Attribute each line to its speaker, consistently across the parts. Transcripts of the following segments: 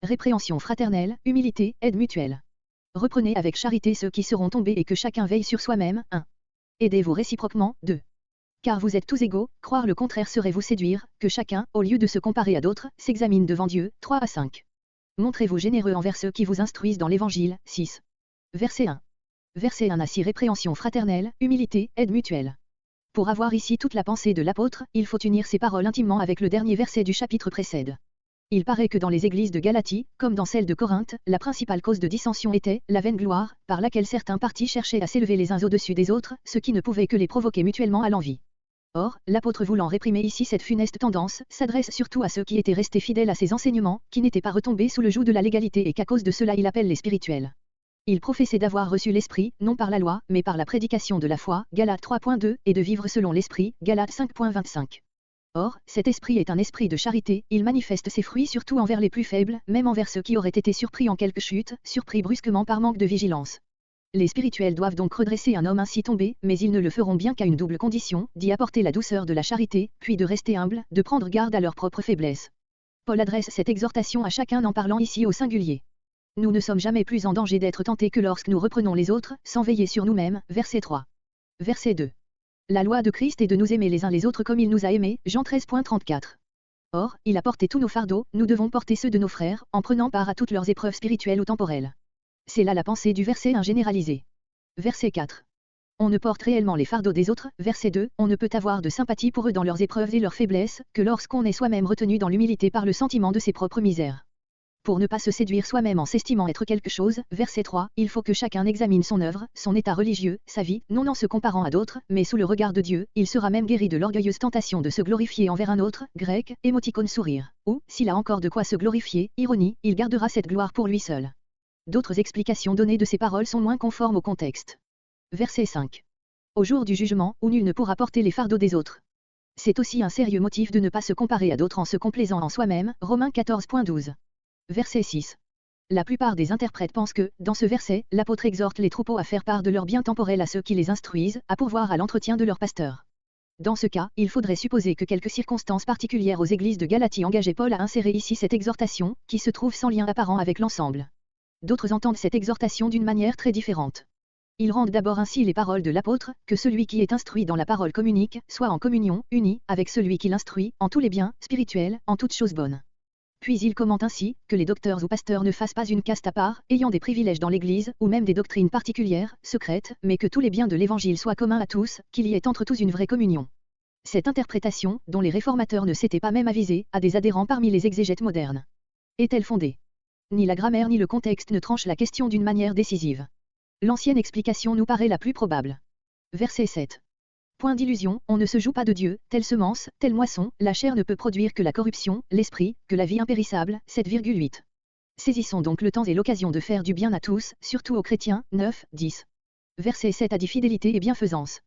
Speaker 1: Répréhension fraternelle, humilité, aide mutuelle. Reprenez avec charité ceux qui seront tombés et que chacun veille sur soi-même. 1. Aidez-vous réciproquement. 2. Car vous êtes tous égaux, croire le contraire serait vous séduire, que chacun, au lieu de se comparer à d'autres, s'examine devant Dieu. 3 à 5. Montrez-vous généreux envers ceux qui vous instruisent dans l'Évangile. 6. Verset 1. Verset 1 Ainsi répréhension fraternelle, humilité, aide mutuelle. Pour avoir ici toute la pensée de l'apôtre, il faut unir ces paroles intimement avec le dernier verset du chapitre précède. Il paraît que dans les églises de Galatie, comme dans celle de Corinthe, la principale cause de dissension était la vaine gloire, par laquelle certains partis cherchaient à s'élever les uns au-dessus des autres, ce qui ne pouvait que les provoquer mutuellement à l'envie. Or, l'apôtre voulant réprimer ici cette funeste tendance, s'adresse surtout à ceux qui étaient restés fidèles à ses enseignements, qui n'étaient pas retombés sous le joug de la légalité et qu'à cause de cela il appelle les spirituels. Il professait d'avoir reçu l'Esprit, non par la loi, mais par la prédication de la foi, Galates 3.2, et de vivre selon l'Esprit, Galates 5.25. Or, cet esprit est un esprit de charité, il manifeste ses fruits surtout envers les plus faibles, même envers ceux qui auraient été surpris en quelque chute, surpris brusquement par manque de vigilance. Les spirituels doivent donc redresser un homme ainsi tombé, mais ils ne le feront bien qu'à une double condition, d'y apporter la douceur de la charité, puis de rester humble, de prendre garde à leur propre faiblesse. Paul adresse cette exhortation à chacun en parlant ici au singulier. Nous ne sommes jamais plus en danger d'être tentés que lorsque nous reprenons les autres, sans veiller sur nous-mêmes, verset 3. Verset 2. La loi de Christ est de nous aimer les uns les autres comme il nous a aimés, Jean 13.34. Or, il a porté tous nos fardeaux, nous devons porter ceux de nos frères, en prenant part à toutes leurs épreuves spirituelles ou temporelles. C'est là la pensée du verset 1 généralisé. Verset 4. On ne porte réellement les fardeaux des autres, verset 2, on ne peut avoir de sympathie pour eux dans leurs épreuves et leurs faiblesses, que lorsqu'on est soi-même retenu dans l'humilité par le sentiment de ses propres misères. Pour ne pas se séduire soi-même en s'estimant être quelque chose, verset 3, il faut que chacun examine son œuvre, son état religieux, sa vie, non en se comparant à d'autres, mais sous le regard de Dieu, il sera même guéri de l'orgueilleuse tentation de se glorifier envers un autre, grec, émoticône sourire, ou, s'il a encore de quoi se glorifier, ironie, il gardera cette gloire pour lui seul. D'autres explications données de ces paroles sont moins conformes au contexte. Verset 5. Au jour du jugement, où nul ne pourra porter les fardeaux des autres. C'est aussi un sérieux motif de ne pas se comparer à d'autres en se complaisant en soi-même, Romains 14.12. Verset 6. La plupart des interprètes pensent que, dans ce verset, l'apôtre exhorte les troupeaux à faire part de leurs biens temporels à ceux qui les instruisent, à pourvoir à l'entretien de leurs pasteurs. Dans ce cas, il faudrait supposer que quelques circonstances particulières aux églises de Galatie engageaient Paul à insérer ici cette exhortation, qui se trouve sans lien apparent avec l'ensemble. D'autres entendent cette exhortation d'une manière très différente. Ils rendent d'abord ainsi les paroles de l'apôtre, que celui qui est instruit dans la parole communique, soit en communion, uni, avec celui qui l'instruit, en tous les biens, spirituels, en toutes choses bonnes. Puis il commente ainsi, que les docteurs ou pasteurs ne fassent pas une caste à part, ayant des privilèges dans l'Église, ou même des doctrines particulières, secrètes, mais que tous les biens de l'Évangile soient communs à tous, qu'il y ait entre tous une vraie communion. Cette interprétation, dont les réformateurs ne s'étaient pas même avisés, a des adhérents parmi les exégètes modernes. Est-elle fondée? Ni la grammaire ni le contexte ne tranchent la question d'une manière décisive. L'ancienne explication nous paraît la plus probable. Verset 7. Point d'illusion, on ne se joue pas de Dieu, telle semence, telle moisson, la chair ne peut produire que la corruption, l'esprit, que la vie impérissable, 7,8. Saisissons donc le temps et l'occasion de faire du bien à tous, surtout aux chrétiens, 9, 10. Verset 7 a dit fidélité et bienfaisance.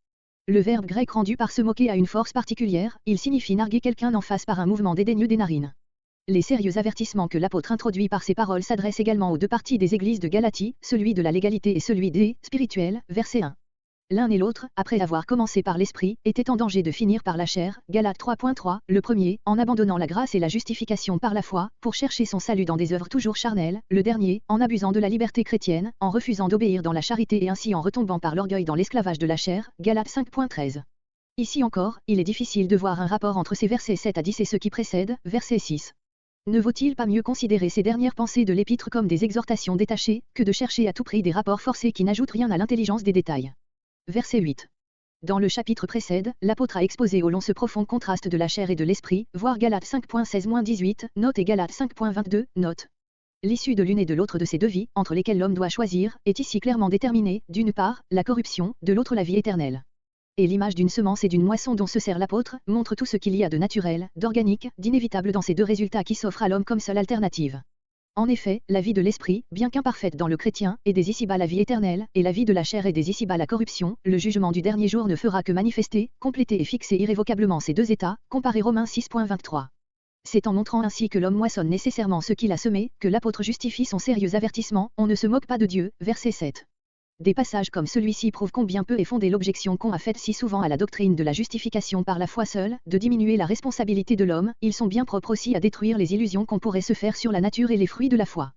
Speaker 1: Le verbe grec rendu par se moquer a une force particulière, il signifie narguer quelqu'un en face par un mouvement dédaigneux des narines. Les sérieux avertissements que l'apôtre introduit par ces paroles s'adressent également aux deux parties des églises de Galatie, celui de la légalité et celui des spirituels, verset 1. L'un et l'autre, après avoir commencé par l'esprit, étaient en danger de finir par la chair, Galates 3.3, le premier, en abandonnant la grâce et la justification par la foi, pour chercher son salut dans des œuvres toujours charnelles, le dernier, en abusant de la liberté chrétienne, en refusant d'obéir dans la charité et ainsi en retombant par l'orgueil dans l'esclavage de la chair, Galates 5.13. Ici encore, il est difficile de voir un rapport entre ces versets 7 à 10 et ceux qui précèdent, verset 6. Ne vaut-il pas mieux considérer ces dernières pensées de l'épître comme des exhortations détachées, que de chercher à tout prix des rapports forcés qui n'ajoutent rien à l'intelligence des détails? Verset 8. Dans le chapitre précède, l'apôtre a exposé au long ce profond contraste de la chair et de l'esprit, voir Galates 5.16-18, note et Galates 5.22, note. L'issue de l'une et de l'autre de ces deux vies, entre lesquelles l'homme doit choisir, est ici clairement déterminée, d'une part, la corruption, de l'autre la vie éternelle. Et l'image d'une semence et d'une moisson dont se sert l'apôtre, montre tout ce qu'il y a de naturel, d'organique, d'inévitable dans ces deux résultats qui s'offrent à l'homme comme seule alternative. En effet, la vie de l'esprit, bien qu'imparfaite dans le chrétien, est des ici-bas la vie éternelle, et la vie de la chair est des ici-bas la corruption, le jugement du dernier jour ne fera que manifester, compléter et fixer irrévocablement ces deux états, comparez Romains 6.23. C'est en montrant ainsi que l'homme moissonne nécessairement ce qu'il a semé, que l'apôtre justifie son sérieux avertissement, on ne se moque pas de Dieu, verset 7. des passages comme celui-ci prouvent combien peu est fondée l'objection qu'on a faite si souvent à la doctrine de la justification par la foi seule, de diminuer la responsabilité de l'homme. Ils sont bien propres aussi à détruire les illusions qu'on pourrait se faire sur la nature et les fruits de la foi.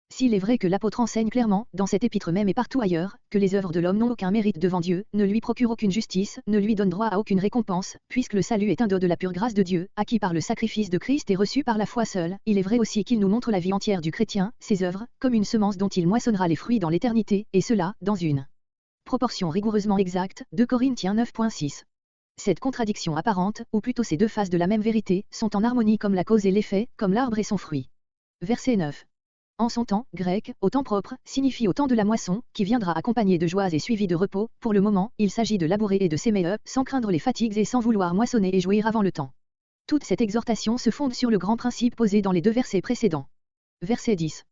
Speaker 1: S'il est vrai que l'apôtre enseigne clairement, dans cet épître même et partout ailleurs, que les œuvres de l'homme n'ont aucun mérite devant Dieu, ne lui procurent aucune justice, ne lui donnent droit à aucune récompense, puisque le salut est un don de la pure grâce de Dieu, acquis par le sacrifice de Christ et reçu par la foi seule, il est vrai aussi qu'il nous montre la vie entière du chrétien, ses œuvres, comme une semence dont il moissonnera les fruits dans l'éternité, et cela, dans une proportion rigoureusement exacte, 2 Corinthiens 9.6. Cette contradiction apparente, ou plutôt ces deux faces de la même vérité, sont en harmonie comme la cause et l'effet, comme l'arbre et son fruit. Verset 9. En son temps, grec, au temps propre, signifie au temps de la moisson, qui viendra accompagné de joie et suivi de repos. Pour le moment, il s'agit de labourer et de s'aimer sans craindre les fatigues et sans vouloir moissonner et jouir avant le temps. Toute cette exhortation se fonde sur le grand principe posé dans les 2 versets précédents. Verset 10.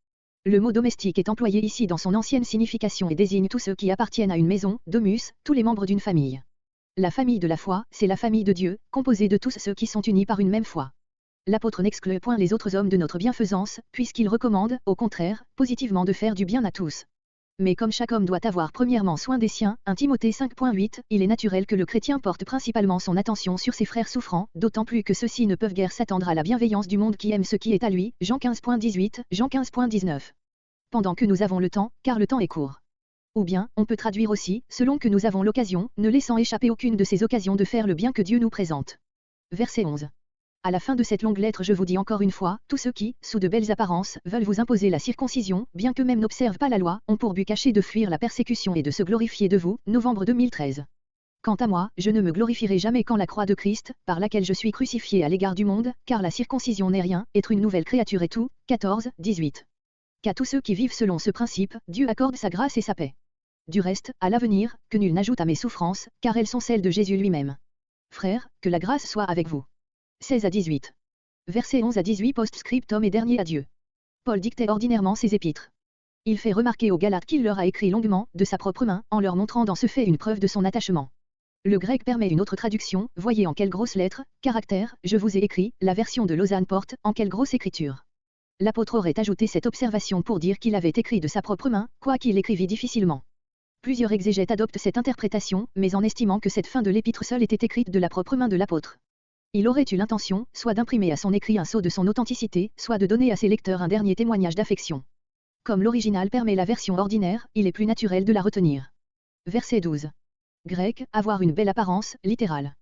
Speaker 1: Le mot domestique est employé ici dans son ancienne signification et désigne tous ceux qui appartiennent à une maison, domus, tous les membres d'une famille. La famille de la foi, c'est la famille de Dieu, composée de tous ceux qui sont unis par une même foi. L'apôtre n'exclut point les autres hommes de notre bienfaisance, puisqu'il recommande, au contraire, positivement de faire du bien à tous. Mais comme chaque homme doit avoir premièrement soin des siens, 1 Timothée 5.8, il est naturel que le chrétien porte principalement son attention sur ses frères souffrants, d'autant plus que ceux-ci ne peuvent guère s'attendre à la bienveillance du monde qui aime ce qui est à lui, Jean 15.18, Jean 15.19. Pendant que nous avons le temps, car le temps est court. Ou bien, on peut traduire aussi, selon que nous avons l'occasion, ne laissant échapper aucune de ces occasions de faire le bien que Dieu nous présente. Verset 11. À la fin de cette longue lettre je vous dis encore une fois, tous ceux qui, sous de belles apparences, veulent vous imposer la circoncision, bien qu'eux-mêmes n'observent pas la loi, ont pour but caché de fuir la persécution et de se glorifier de vous. Novembre 2013. Quant à moi, je ne me glorifierai jamais qu'en la croix de Christ, par laquelle je suis crucifié à l'égard du monde, car la circoncision n'est rien, être une nouvelle créature est tout. 14, 18. Qu'à tous ceux qui vivent selon ce principe, Dieu accorde sa grâce et sa paix. Du reste, à l'avenir, que nul n'ajoute à mes souffrances, car elles sont celles de Jésus lui-même. Frères, que la grâce soit avec vous. 16 à 18. Versets 11 à 18 post-scriptum et dernier adieu. Paul dictait ordinairement ses épîtres. Il fait remarquer aux Galates qu'il leur a écrit longuement, de sa propre main, en leur montrant dans ce fait une preuve de son attachement. Le grec permet une autre traduction, voyez en quelle grosse lettre, caractère, je vous ai écrit, la version de Lausanne porte, en quelle grosse écriture. L'apôtre aurait ajouté cette observation pour dire qu'il avait écrit de sa propre main, quoiqu'il écrivit difficilement. Plusieurs exégètes adoptent cette interprétation, mais en estimant que cette fin de l'épître seule était écrite de la propre main de l'apôtre. Il aurait eu l'intention, soit d'imprimer à son écrit un sceau de son authenticité, soit de donner à ses lecteurs un dernier témoignage d'affection. Comme l'original permet la version ordinaire, il est plus naturel de la retenir. Verset 12. Grec, avoir une belle apparence, littérale.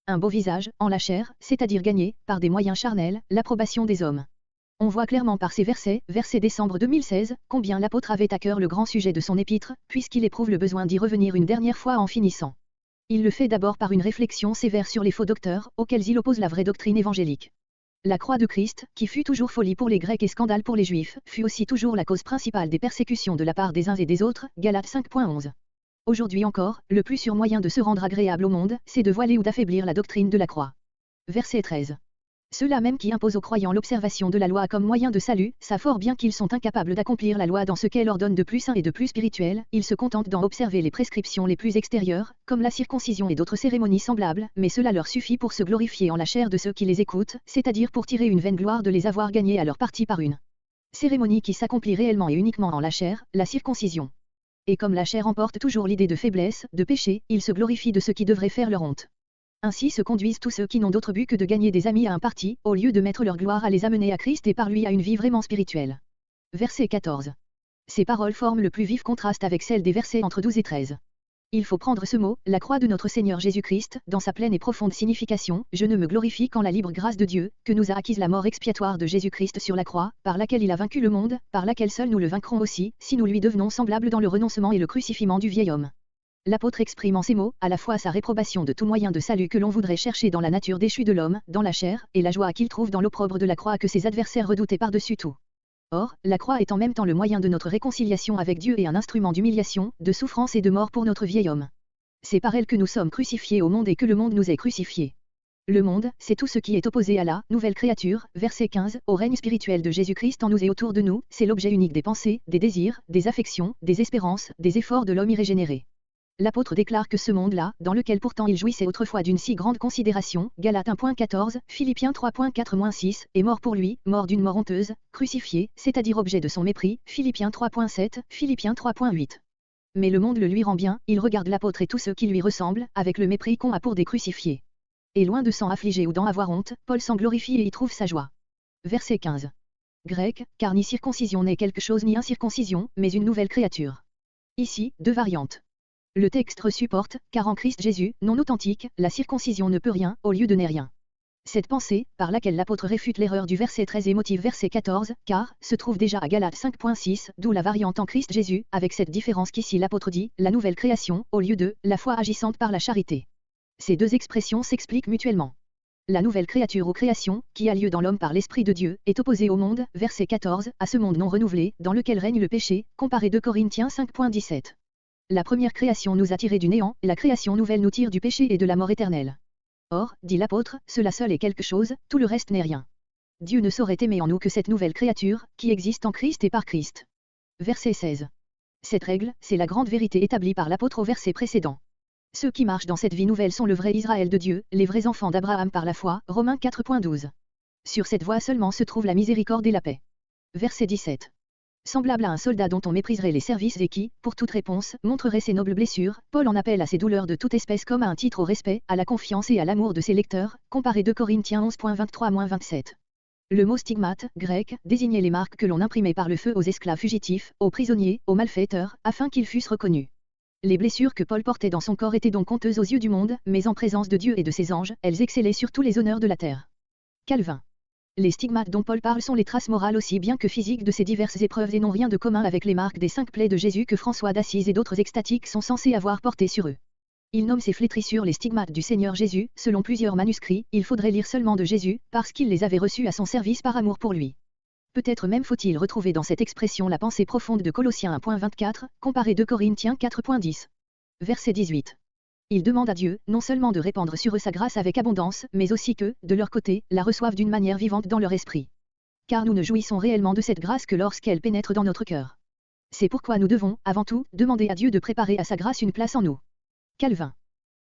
Speaker 1: Un beau visage, en la chair, c'est-à-dire gagner, par des moyens charnels, l'approbation des hommes. On voit clairement par ces versets, verset décembre 2016, combien l'apôtre avait à cœur le grand sujet de son épître, puisqu'il éprouve le besoin d'y revenir une dernière fois en finissant. Il le fait d'abord par une réflexion sévère sur les faux docteurs, auxquels il oppose la vraie doctrine évangélique. La croix de Christ, qui fut toujours folie pour les Grecs et scandale pour les Juifs, fut aussi toujours la cause principale des persécutions de la part des uns et des autres, Galates 5.11. Aujourd'hui encore, le plus sûr moyen de se rendre agréable au monde, c'est de voiler ou d'affaiblir la doctrine de la croix. Verset 13. Ceux-là même qui imposent aux croyants l'observation de la loi comme moyen de salut, savent fort bien qu'ils sont incapables d'accomplir la loi dans ce qu'elle ordonne de plus saint et de plus spirituel, ils se contentent d'en observer les prescriptions les plus extérieures, comme la circoncision et d'autres cérémonies semblables, mais cela leur suffit pour se glorifier en la chair de ceux qui les écoutent, c'est-à-dire pour tirer une vaine gloire de les avoir gagnés à leur parti par une cérémonie qui s'accomplit réellement et uniquement en la chair, la circoncision. Et comme la chair emporte toujours l'idée de faiblesse, de péché, ils se glorifient de ce qui devrait faire leur honte. Ainsi se conduisent tous ceux qui n'ont d'autre but que de gagner des amis à un parti, au lieu de mettre leur gloire à les amener à Christ et par lui à une vie vraiment spirituelle. Verset 14. Ces paroles forment le plus vif contraste avec celles des versets entre 12 et 13. Il faut prendre ce mot, la croix de notre Seigneur Jésus-Christ, dans sa pleine et profonde signification, je ne me glorifie qu'en la libre grâce de Dieu, que nous a acquise la mort expiatoire de Jésus-Christ sur la croix, par laquelle il a vaincu le monde, par laquelle seul nous le vaincrons aussi, si nous lui devenons semblables dans le renoncement et le crucifiement du vieil homme. L'apôtre exprime en ces mots, à la fois sa réprobation de tout moyen de salut que l'on voudrait chercher dans la nature déchue de l'homme, dans la chair, et la joie qu'il trouve dans l'opprobre de la croix que ses adversaires redoutaient par-dessus tout. Or, la croix est en même temps le moyen de notre réconciliation avec Dieu et un instrument d'humiliation, de souffrance et de mort pour notre vieil homme. C'est par elle que nous sommes crucifiés au monde et que le monde nous est crucifié. Le monde, c'est tout ce qui est opposé à la nouvelle créature, verset 15, au règne spirituel de Jésus-Christ en nous et autour de nous, c'est l'objet unique des pensées, des désirs, des affections, des espérances, des efforts de l'homme irrégénéré. L'apôtre déclare que ce monde-là, dans lequel pourtant il jouissait autrefois d'une si grande considération, Galates 1.14, Philippiens 3.4-6, est mort pour lui, mort d'une mort honteuse, crucifié, c'est-à-dire objet de son mépris, Philippiens 3.7, Philippiens 3.8. Mais le monde le lui rend bien, il regarde l'apôtre et tous ceux qui lui ressemblent, avec le mépris qu'on a pour des crucifiés. Et loin de s'en affliger ou d'en avoir honte, Paul s'en glorifie et y trouve sa joie. Verset 15. Grec, car ni circoncision n'est quelque chose ni incirconcision, mais une nouvelle créature. Ici, deux variantes. Le texte supporte, car en Christ Jésus, non authentique, la circoncision ne peut rien, au lieu de n'est rien. Cette pensée, par laquelle l'apôtre réfute l'erreur du verset 13 et motive verset 14, car, se trouve déjà à Galates 5.6, d'où la variante en Christ Jésus, avec cette différence qu'ici l'apôtre dit, la nouvelle création, au lieu de, la foi agissante par la charité. Ces deux expressions s'expliquent mutuellement. La nouvelle créature ou création, qui a lieu dans l'homme par l'Esprit de Dieu, est opposée au monde, verset 14, à ce monde non renouvelé, dans lequel règne le péché, comparé 2 Corinthiens 5.17. La première création nous a tirés du néant, la création nouvelle nous tire du péché et de la mort éternelle. Or, dit l'apôtre, cela seul est quelque chose, tout le reste n'est rien. Dieu ne saurait aimer en nous que cette nouvelle créature, qui existe en Christ et par Christ. Verset 16. Cette règle, c'est la grande vérité établie par l'apôtre au verset précédent. Ceux qui marchent dans cette vie nouvelle sont le vrai Israël de Dieu, les vrais enfants d'Abraham par la foi, Romains 4.12. Sur cette voie seulement se trouve la miséricorde et la paix. Verset 17. Semblable à un soldat dont on mépriserait les services et qui, pour toute réponse, montrerait ses nobles blessures, Paul en appelle à ses douleurs de toute espèce comme à un titre au respect, à la confiance et à l'amour de ses lecteurs, comparé 2 Corinthiens 11.23-27. Le mot stigmate, grec, désignait les marques que l'on imprimait par le feu aux esclaves fugitifs, aux prisonniers, aux malfaiteurs, afin qu'ils fussent reconnus. Les blessures que Paul portait dans son corps étaient donc honteuses aux yeux du monde, mais en présence de Dieu et de ses anges, elles excellaient sur tous les honneurs de la terre. Calvin. Les stigmates dont Paul parle sont les traces morales aussi bien que physiques de ces diverses épreuves et n'ont rien de commun avec les marques des 5 plaies de Jésus que François d'Assise et d'autres extatiques sont censés avoir portées sur eux. Il nomme ces flétrissures les stigmates du Seigneur Jésus, selon plusieurs manuscrits, il faudrait lire seulement de Jésus, parce qu'il les avait reçus à son service par amour pour lui. Peut-être même faut-il retrouver dans cette expression la pensée profonde de Colossiens 1.24, comparé 2 Corinthiens 4.10. Verset 18. Il demande à Dieu, non seulement de répandre sur eux sa grâce avec abondance, mais aussi que, de leur côté, la reçoivent d'une manière vivante dans leur esprit. Car nous ne jouissons réellement de cette grâce que lorsqu'elle pénètre dans notre cœur. C'est pourquoi nous devons, avant tout, demander à Dieu de préparer à sa grâce une place en nous. Calvin.